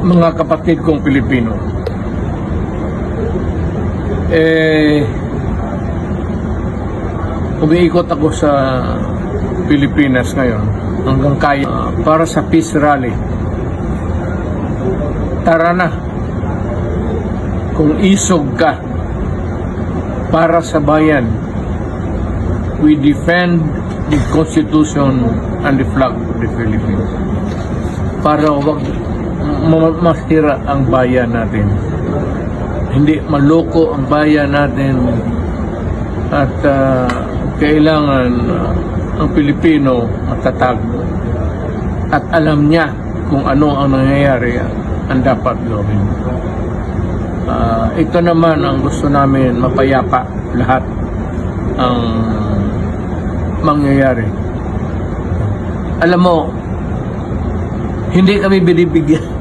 Mga kapatid kong Pilipino, umiikot ako sa Pilipinas ngayon hanggang kaya para sa peace rally. Tara na, kung isog ka para sa bayan, we defend the Constitution and the flag of the Philippines para wag masira ang bayan natin, hindi maloko ang bayan natin, at kailangan ang Pilipino matatag at alam niya kung ano ang nangyayari ang dapat gawin. Ito naman ang gusto namin, mapayapa lahat ang mangyayari. Alam mo, hindi kami binibigyan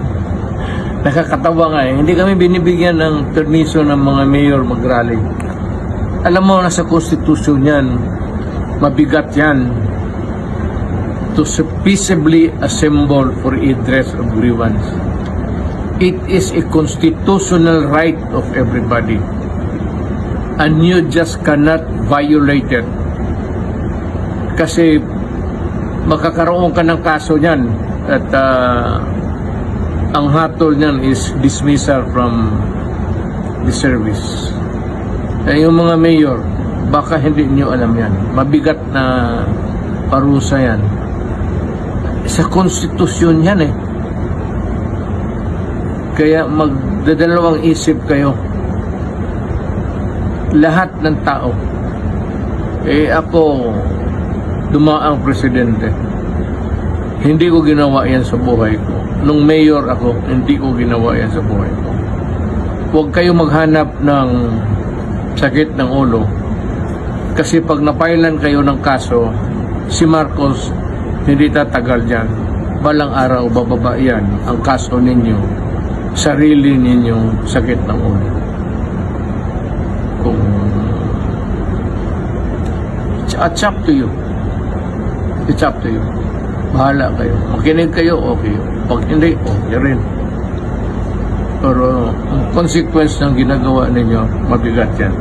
nakakatawa nga hindi kami binibigyan ng permiso ng mga mayor mag-rally. Alam mo, nasa konstitusyon yan, mabigat yan, to peaceably assemble for redress of grievance. It is a constitutional right of everybody, and you just cannot violate it. Kasi makakaroon ka ng kaso niyan, at ang hatol niyan is dismissal from the service. Yung mga mayor, baka hindi niyo alam yan. Mabigat na parusa yan. Sa konstitusyon yan eh. Kaya magdadalawang isip kayo. Lahat ng tao. Ako, dumaang presidente. Hindi ko ginawa yan sa buhay ko. Nung mayor ako, hindi ko ginawa yan sa buhay ko. Huwag kayo maghanap ng sakit ng ulo. Kasi pag napailan kayo ng kaso, si Marcos hindi tatagal dyan. Balang araw, bababa yan ang kaso ninyo, sarili ninyong sakit ng ulo. It's up to you. It's up to you. Bahala kayo. Makinig kayo, okay. Pag hindi, okay rin. Pero ang consequence ng ginagawa ninyo, mabigat yan.